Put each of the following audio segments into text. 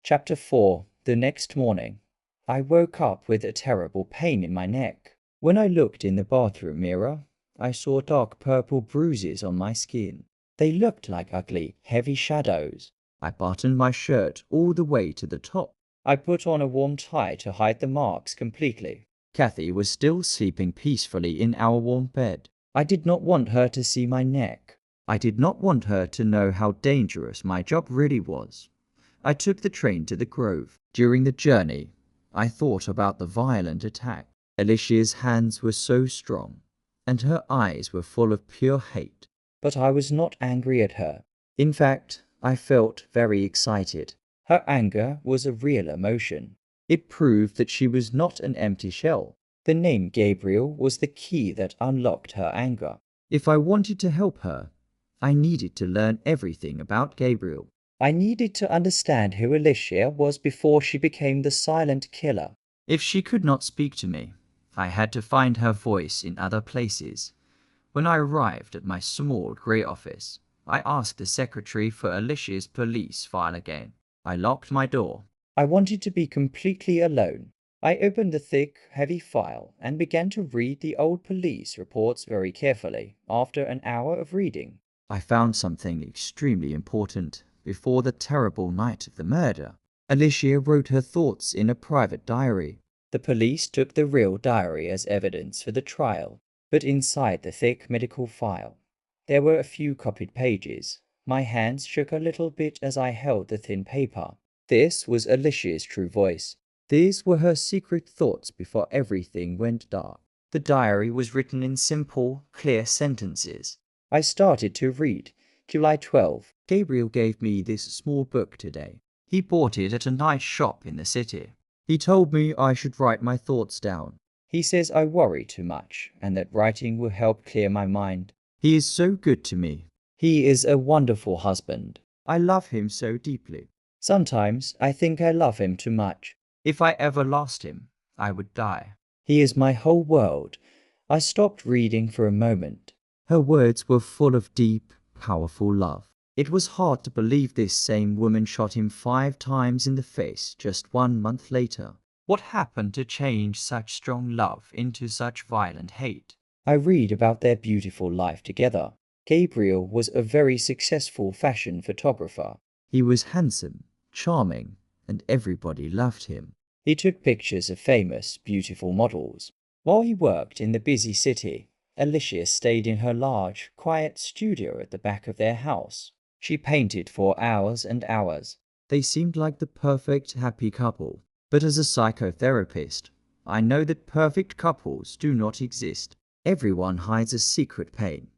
Chapter 4. The next morning. I woke up with a terrible pain in my neck. When I looked in the bathroom mirror, I saw dark purple bruises on my skin. They looked like ugly, heavy shadows. I buttoned my shirt all the way to the top. I put on a warm tie to hide the marks completely. Kathy was still sleeping peacefully in our warm bed. I did not want her to see my neck. I did not want her to know how dangerous my job really was. I took the train to the Grove. During the journey, I thought about the violent attack. Alicia's hands were so strong, and her eyes were full of pure hate. But I was not angry at her. In fact, I felt very excited. Her anger was a real emotion. It proved that she was not an empty shell. The name Gabriel was the key that unlocked her anger. If I wanted to help her, I needed to learn everything about Gabriel. I needed to understand who Alicia was before she became the silent killer. If she could not speak to me, I had to find her voice in other places. When I arrived at my small grey office, I asked the secretary for Alicia's police file again. I locked my door. I wanted to be completely alone. I opened the thick, heavy file and began to read the old police reports very carefully. After an hour of reading, I found something extremely important. Before the terrible night of the murder, Alicia wrote her thoughts in a private diary. The police took the real diary as evidence for the trial, but inside the thick medical file, there were a few copied pages. My hands shook a little bit as I held the thin paper. This was Alicia's true voice. These were her secret thoughts before everything went dark. The diary was written in simple, clear sentences. I started to read. July 12. Gabriel gave me this small book today. He bought it at a nice shop in the city. He told me I should write my thoughts down. He says I worry too much and that writing will help clear my mind. He is so good to me. He is a wonderful husband. I love him so deeply. Sometimes I think I love him too much. If I ever lost him, I would die. He is my whole world. I stopped reading for a moment. Her words were full of deep, powerful love. It was hard to believe this same woman shot him 5 times in the face just 1 month later. What happened to change such strong love into such violent hate? I read about their beautiful life together. Gabriel was a very successful fashion photographer. He was handsome, charming, and everybody loved him. He took pictures of famous, beautiful models. While he worked in the busy city, Alicia stayed in her large, quiet studio at the back of their house. She painted for hours and hours. They seemed like the perfect, happy couple. But as a psychotherapist, I know that perfect couples do not exist. Everyone hides a secret pain.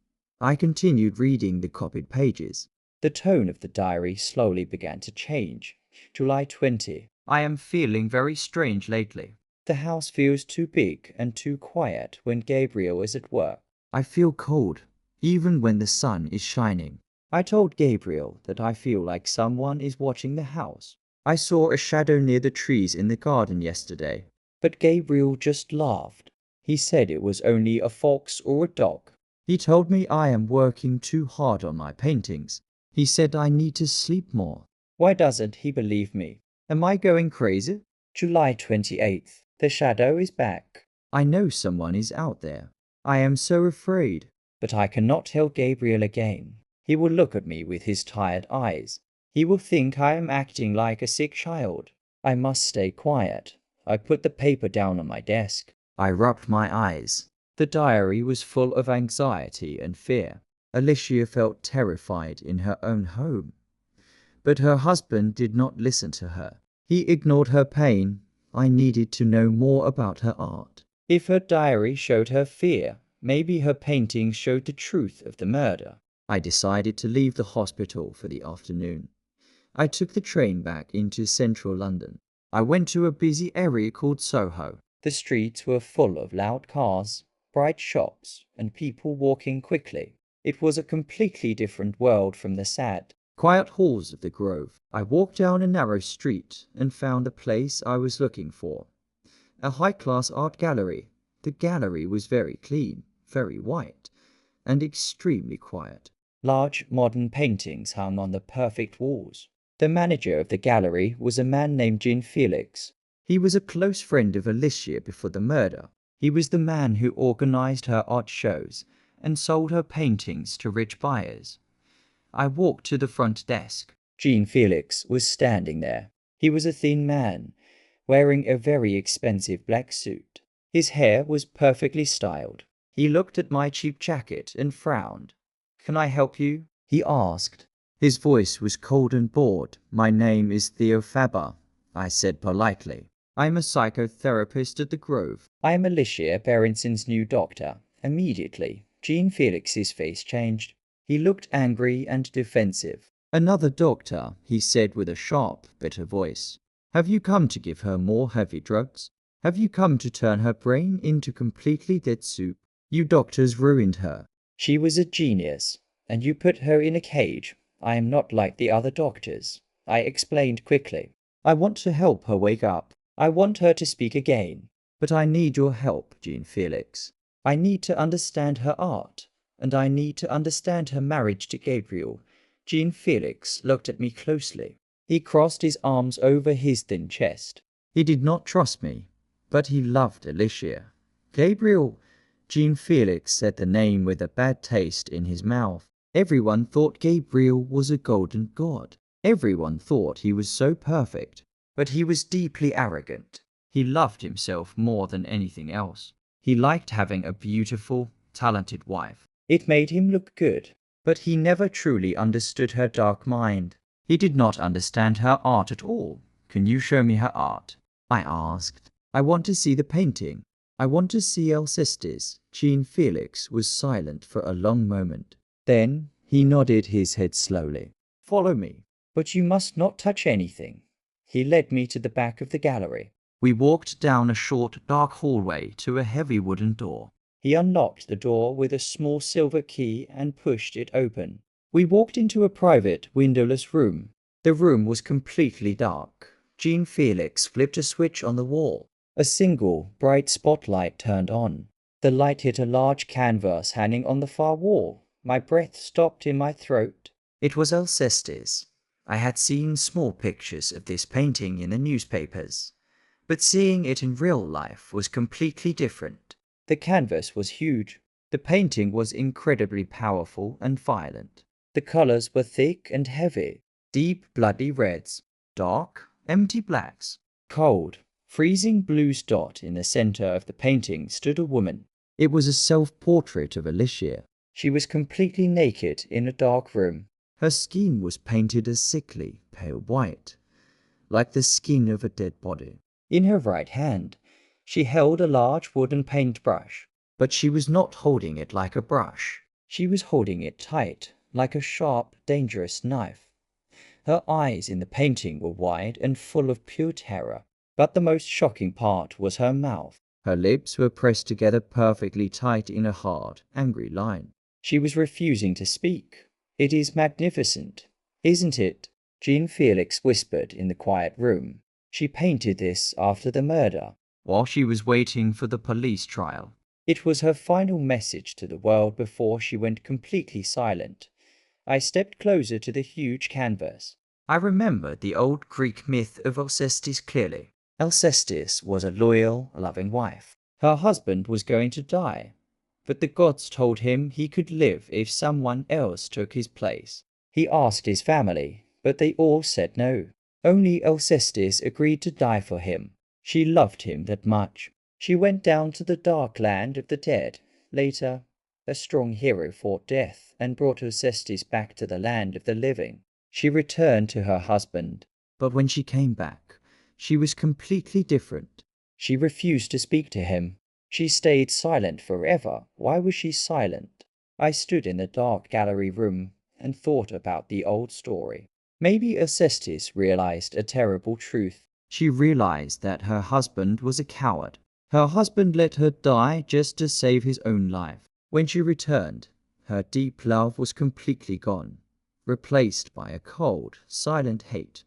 I continued reading the copied pages. The tone of the diary slowly began to change. July 20. I am feeling very strange lately. The house feels too big and too quiet when Gabriel is at work. I feel cold, even when the sun is shining. I told Gabriel that I feel like someone is watching the house. I saw a shadow near the trees in the garden yesterday, but Gabriel just laughed. He said it was only a fox or a dog. He told me I am working too hard on my paintings. He said I need to sleep more. Why doesn't he believe me? Am I going crazy? July 28th. The shadow is back. I know someone is out there. I am so afraid. But I cannot tell Gabriel again. He will look at me with his tired eyes. He will think I am acting like a sick child. I must stay quiet. I put the paper down on my desk. I rubbed my eyes. The diary was full of anxiety and fear. Alicia felt terrified in her own home. But her husband did not listen to her. He ignored her pain. I needed to know more about her art. If her diary showed her fear, maybe her paintings showed the truth of the murder. I decided to leave the hospital for the afternoon. I took the train back into central London. I went to a busy area called Soho. The streets were full of loud cars, bright shops, and people walking quickly. It was a completely different world from the sad, quiet halls of the Grove. I walked down a narrow street and found the place I was looking for. A high-class art gallery. The gallery was very clean, very white, and extremely quiet. Large modern paintings hung on the perfect walls. The manager of the gallery was a man named Jean Felix. He was a close friend of Alicia before the murder. He was the man who organized her art shows and sold her paintings to rich buyers. I walked to the front desk. Jean Felix was standing there. He was a thin man, wearing a very expensive black suit. His hair was perfectly styled. He looked at my cheap jacket and frowned. "Can I help you?" he asked. His voice was cold and bored. "My name is Theo Faber," I said politely. "I'm a psychotherapist at the Grove. I am Alicia Berenson's new doctor." Immediately, Jean Felix's face changed. He looked angry and defensive. "Another doctor," he said with a sharp, bitter voice. "Have you come to give her more heavy drugs? Have you come to turn her brain into completely dead soup? You doctors ruined her. She was a genius, and you put her in a cage. I am not like the other doctors," I explained quickly. "I want to help her wake up. I want her to speak again. But I need your help, Jean Felix. I need to understand her art, and I need to understand her marriage to Gabriel." Jean Felix looked at me closely. He crossed his arms over his thin chest. He did not trust me, but he loved Alicia. "Gabriel," Jean Felix said the name with a bad taste in his mouth. Everyone thought Gabriel was a golden god. Everyone thought he was so perfect. But he was deeply arrogant. He loved himself more than anything else. He liked having a beautiful, talented wife. It made him look good. But he never truly understood her dark mind. He did not understand her art at all. "Can you show me her art?" I asked. "I want to see the painting. I want to see Alcestis." Jean Felix was silent for a long moment. Then he nodded his head slowly. "Follow me. But you must not touch anything." He led me to the back of the gallery. We walked down a short, dark hallway to a heavy wooden door. He unlocked the door with a small silver key and pushed it open. We walked into a private, windowless room. The room was completely dark. Jean Felix flipped a switch on the wall. A single, bright spotlight turned on. The light hit a large canvas hanging on the far wall. My breath stopped in my throat. It was Alcestis. I had seen small pictures of this painting in the newspapers, but seeing it in real life was completely different. The canvas was huge. The painting was incredibly powerful and violent. The colors were thick and heavy, deep bloody reds, dark, empty blacks. Cold, freezing blue dot in the center of the painting stood a woman. It was a self-portrait of Alicia. She was completely naked in a dark room. Her skin was painted a sickly, pale white, like the skin of a dead body. In her right hand, she held a large wooden paintbrush, but she was not holding it like a brush. She was holding it tight, like a sharp, dangerous knife. Her eyes in the painting were wide and full of pure terror, but the most shocking part was her mouth. Her lips were pressed together perfectly tight in a hard, angry line. She was refusing to speak. "It is magnificent, isn't it?" Jean Felix whispered in the quiet room. "She painted this after the murder, while she was waiting for the police trial. It was her final message to the world before she went completely silent." I stepped closer to the huge canvas. I remembered the old Greek myth of Alcestis clearly. Alcestis was a loyal, loving wife. Her husband was going to die, but the gods told him he could live if someone else took his place. He asked his family, but they all said no. Only Alcestis agreed to die for him. She loved him that much. She went down to the dark land of the dead. Later, a strong hero fought death and brought Alcestis back to the land of the living. She returned to her husband, but when she came back, she was completely different. She refused to speak to him. She stayed silent forever. Why was she silent? I stood in the dark gallery room and thought about the old story. Maybe Alcestis realized a terrible truth. She realized that her husband was a coward. Her husband let her die just to save his own life. When she returned, her deep love was completely gone, replaced by a cold, silent hate.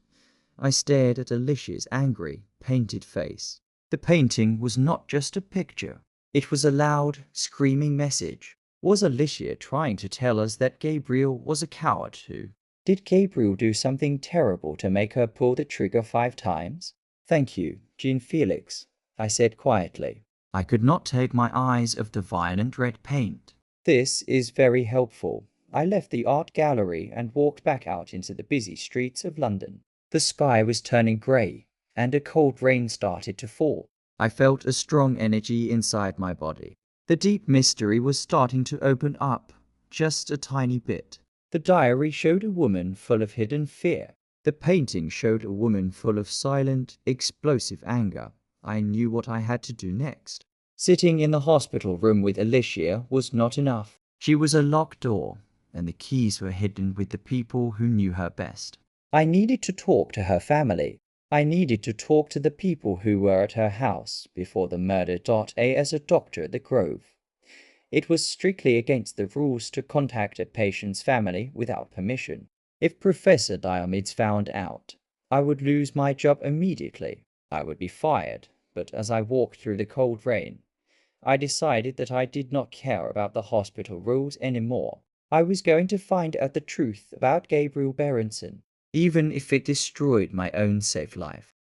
I stared at Alicia's angry, painted face. The painting was not just a picture. It was a loud, screaming message. Was Alicia trying to tell us that Gabriel was a coward too? Did Gabriel do something terrible to make her pull the trigger 5 times? Thank you, Jean Felix, I said quietly. I could not take my eyes off the violent red paint. This is very helpful. I left the art gallery and walked back out into the busy streets of London. The sky was turning grey, and a cold rain started to fall. I felt a strong energy inside my body. The deep mystery was starting to open up, just a tiny bit. The diary showed a woman full of hidden fear. The painting showed a woman full of silent, explosive anger. I knew what I had to do next. Sitting in the hospital room with Alicia was not enough. She was a locked door, and the keys were hidden with the people who knew her best. I needed to talk to her family. I needed to talk to the people who were at her house before the murder. As a doctor at the Grove, it was strictly against the rules to contact a patient's family without permission. If Professor Diomedes found out, I would lose my job immediately. I would be fired, but as I walked through the cold rain, I decided that I did not care about the hospital rules anymore. I was going to find out the truth about Gabriel Berenson, even if it destroyed my own safe life.